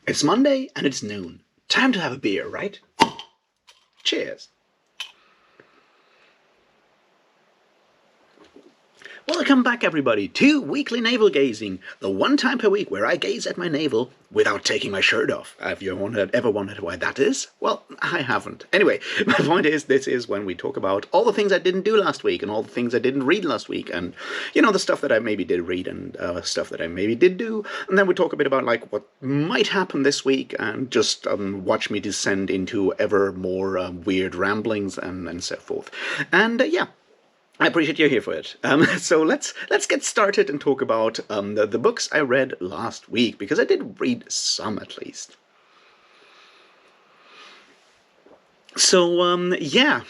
It's Monday and it's noon. Time to have a beer, right? Cheers. Welcome back, everybody, to Weekly Navel-Gazing, the one time per week where I gaze at my navel without taking my shirt off. Have you ever wondered why that is? Well, I haven't. Anyway, my point is, this is when we talk about all the things I didn't do last week and all the things I didn't read last week and, you know, the stuff that I maybe did read and stuff that I maybe did do. And then we talk a bit about, like, what might happen this week and just watch me descend into ever more weird ramblings and so forth. And, yeah. I appreciate you're here for it. So let's get started and talk about the books I read last week, because I did read some at least. So, yeah.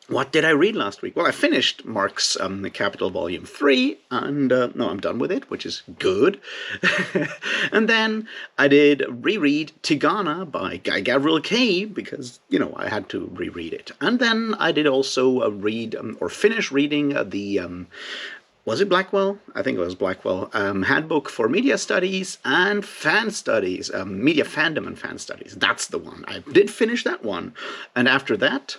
What did I read last week? Well, I finished Mark's Capital Volume 3, and no, I'm done with it, which is good. And then I did reread Tigana by Guy Gavriel Kay, because, you know, I had to reread it. And then I did also read, or finish reading was it Blackwell? I think it was Blackwell. Handbook for Media Studies and Fan Studies. Media Fandom and Fan Studies. That's the one. I did finish that one. And after that,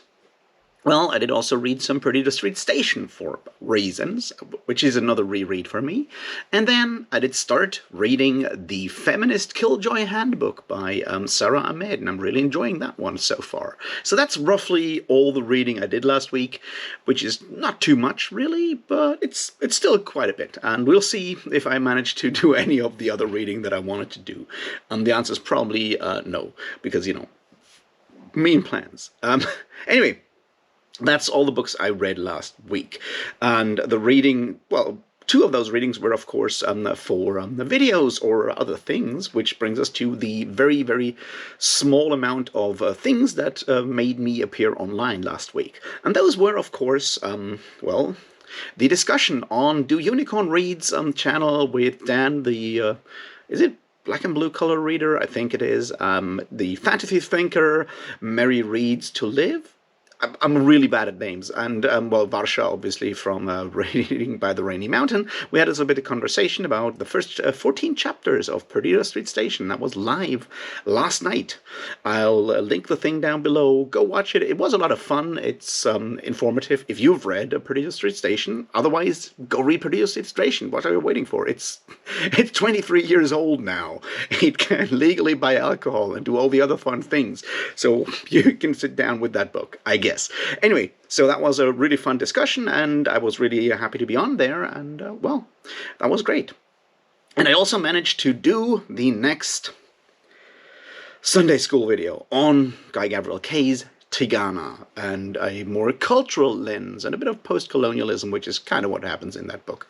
well, I did also read some Pretty the Street Station for reasons, which is another reread for me. And then I did start reading the Feminist Killjoy Handbook by Sarah Ahmed, and I'm really enjoying that one so far. So that's roughly all the reading I did last week, which is not too much, really, but it's still quite a bit. And we'll see if I manage to do any of the other reading that I wanted to do. The answer is probably no, because, you know, mean plans. Anyway. That's all the books I read last week. And the reading, well, two of those readings were, of course, for the videos or other things, which brings us to the very, very small amount of things that made me appear online last week. And those were, of course, well, the discussion on Do Unicorn Read's channel with Dan, the, is it Black and Blue Color Reader? I think it is. The Fantasy Thinker, Mary Reads to Live. I'm really bad at names, and, well, Varsha, obviously, from Reading by the Rainy Mountain. We had a bit of conversation about the first 14 chapters of Perdita Street Station. That was live last night. I'll link the thing down below. Go watch it. It was a lot of fun. It's informative if you've read Perdita Street Station. Otherwise, go read Perdita Street Station. What are you waiting for? It's 23 years old now. It can legally buy alcohol and do all the other fun things. So you can sit down with that book, I guess. Anyway, so that was a really fun discussion, and I was really happy to be on there, and, well, that was great. And I also managed to do the next Sunday school video on Guy Gavriel Kay's Tigana, and a more cultural lens, and a bit of post-colonialism, which is kind of what happens in that book,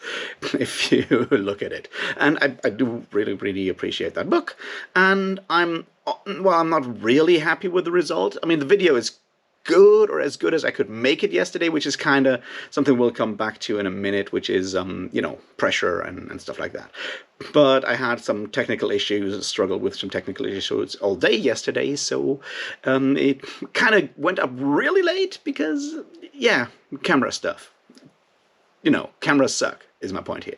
if you look at it. And I do really, really appreciate that book, and I'm not really happy with the result. I mean, the video is good, or as good as I could make it yesterday, which is kind of something we'll come back to in a minute, which is, you know, pressure and stuff like that. But I had some technical issues, struggled with some technical issues all day yesterday, so it kind of went up really late because, yeah, camera stuff. You know, cameras suck, is my point here.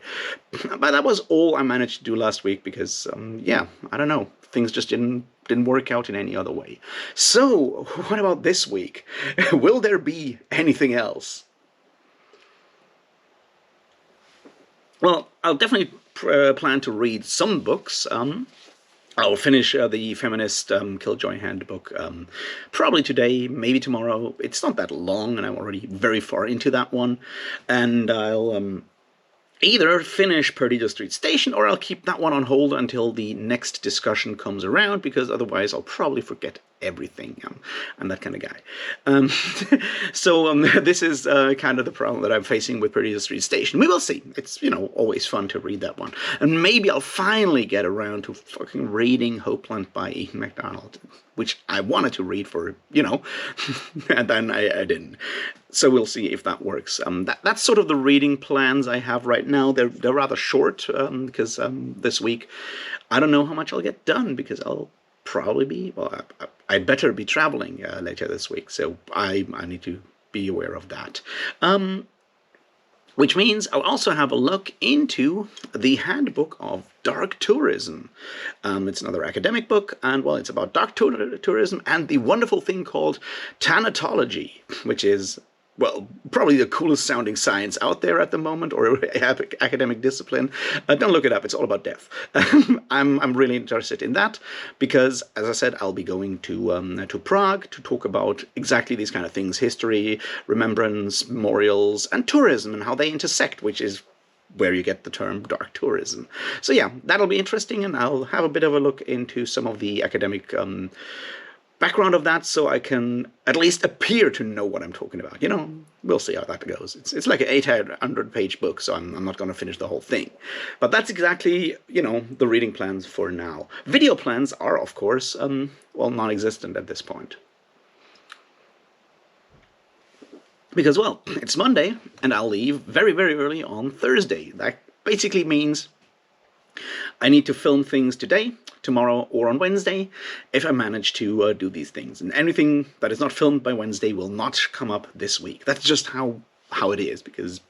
But that was all I managed to do last week because, yeah, I don't know, things just didn't work out in any other way. So, what about this week? Will there be anything else? Well, I'll definitely plan to read some books. I'll finish the Feminist Killjoy Handbook probably today, maybe tomorrow. It's not that long, and I'm already very far into that one. And I'll either finish Perdita Street Station, or I'll keep that one on hold until the next discussion comes around, because otherwise I'll probably forget everything. I'm that kind of guy. So this is kind of the problem that I'm facing with Perdita Street Station. We will see. It's, you know, always fun to read that one. And maybe I'll finally get around to fucking reading Hopeland by Ethan MacDonald, which I wanted to read for, you know, and then I didn't. So we'll see if that works. That's sort of the reading plans I have right now. They're rather short, because this week I don't know how much I'll get done, because I'll probably be, well, I'd better be traveling later this week, so I need to be aware of that. which means I'll also have a look into the Handbook of Dark Tourism. It's another academic book, and well, it's about dark tourism and the wonderful thing called thanatology, which is, well, probably the coolest sounding science out there at the moment, or academic discipline. Don't look it up; it's all about death. I'm really interested in that because, as I said, I'll be going to Prague to talk about exactly these kind of things: history, remembrance, memorials, and tourism, and how they intersect, which is where you get the term dark tourism. So yeah, that'll be interesting, and I'll have a bit of a look into some of the academic background of that, so I can at least appear to know what I'm talking about. We'll see how that goes. It's like an 800-page book, so I'm not going to finish the whole thing. But that's exactly, the reading plans for now. Video plans are, of course, non-existent at this point. Because, well, it's Monday, and I'll leave very, very early on Thursday. That basically means I need to film things today, tomorrow, or on Wednesday if I manage to do these things. And anything that is not filmed by Wednesday will not come up this week. That's just how it is, because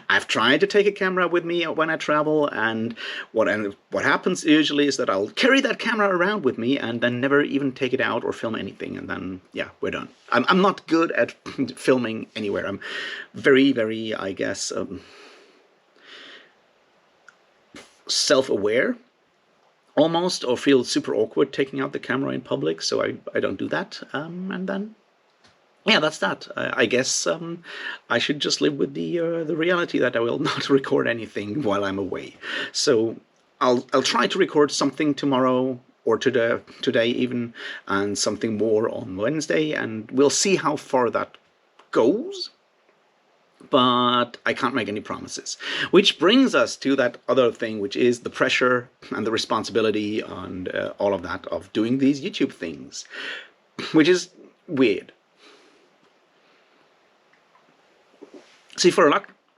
I've tried to take a camera with me when I travel, and what happens usually is that I'll carry that camera around with me and then never even take it out or film anything, and then, yeah, we're done. I'm not good at filming anywhere. I'm very, very, I guess, self-aware almost, or feel super awkward taking out the camera in public, so I don't do that. And then, yeah, that's that. I guess I should just live with the reality that I will not record anything while I'm away. So I'll try to record something tomorrow or today even, and something more on Wednesday, and we'll see how far that goes. But I can't make any promises. Which brings us to that other thing, which is the pressure and the responsibility and all of that of doing these YouTube things, which is weird. See, for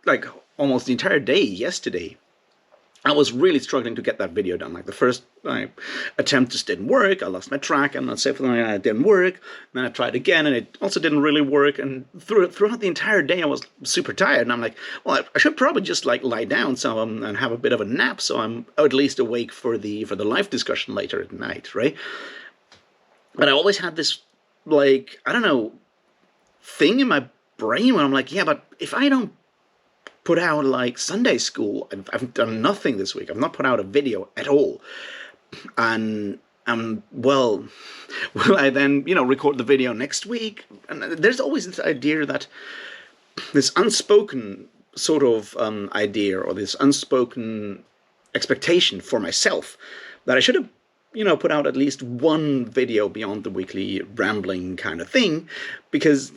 like almost the entire day yesterday, I was really struggling to get that video done. Like the first attempt just didn't work. I lost my track, and I'd say it didn't work. And then I tried again, and it also didn't really work. And throughout the entire day, I was super tired. And I'm like, well, I should probably just like lie down and have a bit of a nap, so I'm at least awake for the live discussion later at night, right? But I always had this, like, I don't know, thing in my brain where I'm like, yeah, but if I don't put out like Sunday school, I've done nothing this week. I've not put out a video at all. And well, will I then, record the video next week? And there's always this idea that this unspoken sort of idea, or this unspoken expectation for myself, that I should have, put out at least one video beyond the weekly rambling kind of thing, because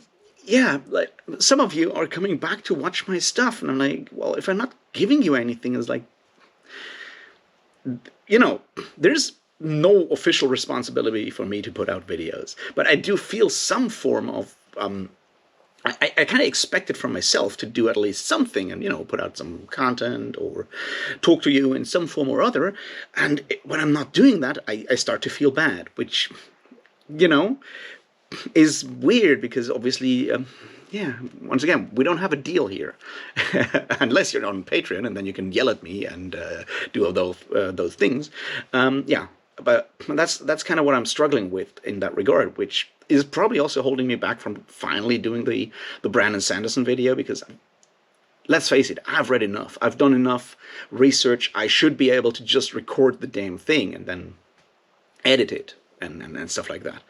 yeah, like some of you are coming back to watch my stuff, and I'm like, well, if I'm not giving you anything, it's like, there's no official responsibility for me to put out videos, but I do feel some form of, I kind of expect it from myself to do at least something and, put out some content or talk to you in some form or other. And when I'm not doing that, I start to feel bad, which, is weird, because obviously, once again, we don't have a deal here, unless you're on Patreon, and then you can yell at me and do all those things. But that's kind of what I'm struggling with in that regard, which is probably also holding me back from finally doing the Brandon Sanderson video, because let's face it, I've read enough. I've done enough research. I should be able to just record the damn thing and then edit it and stuff like that.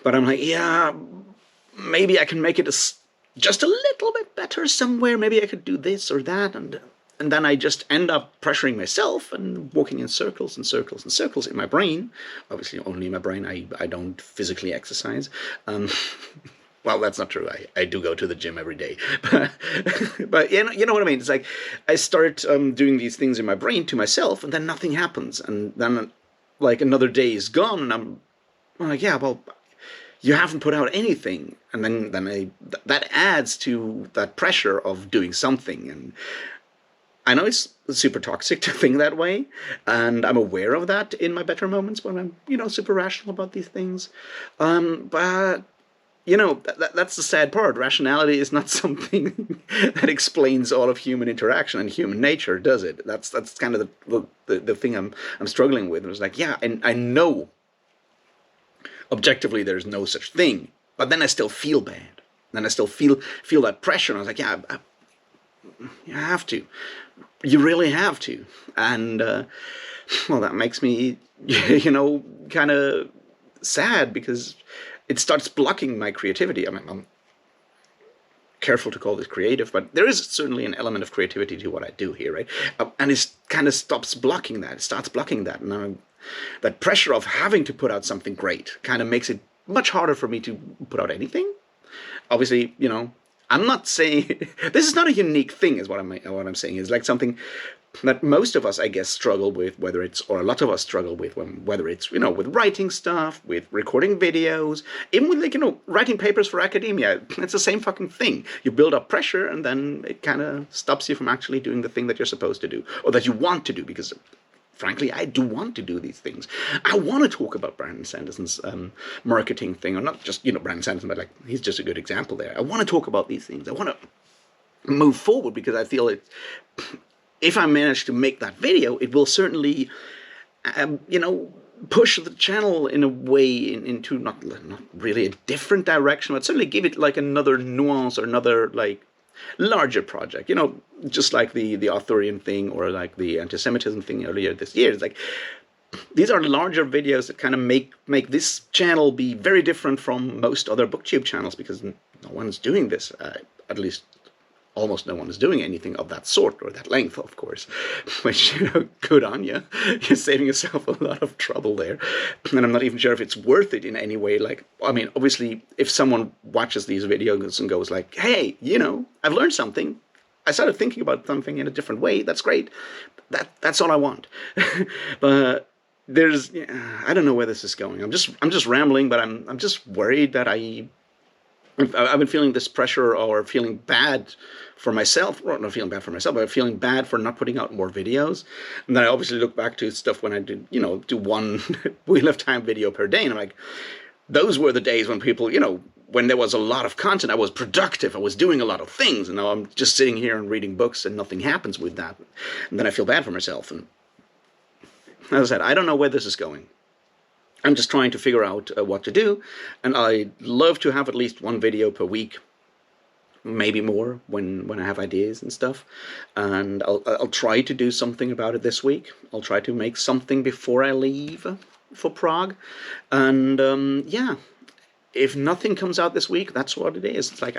But I'm like, yeah, maybe I can make it just a little bit better somewhere. Maybe I could do this or that. And then I just end up pressuring myself and walking in circles and circles and circles in my brain. Obviously, only in my brain. I don't physically exercise. Well, that's not true. I do go to the gym every day. But you know what I mean? It's like I start doing these things in my brain to myself, and then nothing happens. And then, like, another day is gone, and I'm like, yeah, well, you haven't put out anything. And then that adds to that pressure of doing something. And I know it's super toxic to think that way, and I'm aware of that in my better moments when I'm, super rational about these things. But that's the sad part. Rationality is not something that explains all of human interaction and human nature, does it? That's kind of the thing I'm struggling with. It was like, yeah, and I know objectively there's no such thing, but then I still feel bad. Then I still feel that pressure. And I was like, yeah, you have to. You really have to. And well, that makes me, kind of sad because it starts blocking my creativity. I mean, I'm careful to call this creative, but there is certainly an element of creativity to what I do here, right? And it kind of stops blocking that. It starts blocking that. And that pressure of having to put out something great kind of makes it much harder for me to put out anything. Obviously, I'm not saying this is not a unique thing. Is what I'm saying. It's like something that most of us, I guess, struggle with, or a lot of us struggle with, whether it's, with writing stuff, with recording videos, even with, like, writing papers for academia. It's the same fucking thing. You build up pressure, and then it kind of stops you from actually doing the thing that you're supposed to do, or that you want to do, because frankly, I do want to do these things. I want to talk about Brandon Sanderson's marketing thing, or not just, Brandon Sanderson, but like, he's just a good example there. I want to talk about these things. I want to move forward because I feel if I manage to make that video, it will certainly, push the channel in a way into not really a different direction, but certainly give it like another nuance or another like larger project. Just like the Arthurian thing or like the anti-Semitism thing earlier this year. It's like these are larger videos that kind of make this channel be very different from most other BookTube channels because no one's doing this, at least. Almost no one is doing anything of that sort or that length, of course, which, good on you. You're saving yourself a lot of trouble there. And I'm not even sure if it's worth it in any way. Like, I mean, obviously, if someone watches these videos and goes like, hey, I've learned something. I started thinking about something in a different way. That's great. That's all I want. But I don't know where this is going. I'm just rambling, but I'm just worried that I've been feeling this pressure or feeling bad for myself, or not feeling bad for myself, but feeling bad for not putting out more videos. And then I obviously look back to stuff when I did, do one Wheel of Time video per day. And I'm like, those were the days when people, when there was a lot of content, I was productive, I was doing a lot of things. And now I'm just sitting here and reading books and nothing happens with that. And then I feel bad for myself. And as I said, I don't know where this is going. I'm just trying to figure out what to do, and I'd love to have at least one video per week, maybe more when I have ideas and stuff. And I'll try to do something about it this week. I'll try to make something before I leave for Prague. And yeah, if nothing comes out this week, that's what it is. It's like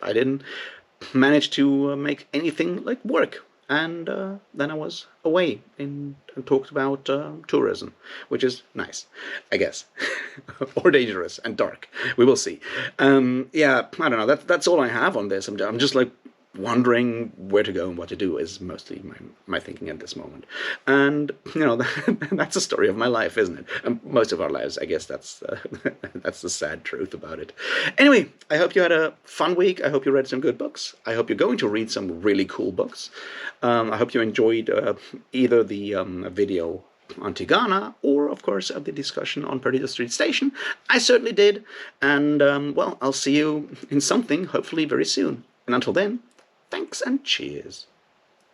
I didn't manage to make anything like work. And then I was away and talked about tourism, which is nice, I guess, or dangerous and dark. We will see. Yeah, I don't know. That's all I have on this. I'm just like wondering where to go and what to do is mostly my thinking at this moment. And, that's the story of my life, isn't it? And most of our lives, I guess that's the sad truth about it. Anyway, I hope you had a fun week. I hope you read some good books. I hope you're going to read some really cool books. I hope you enjoyed either the video on Tigana or, of course, the discussion on Perdita Street Station. I certainly did. And, well, I'll see you in something, hopefully very soon. And until then, thanks and cheers.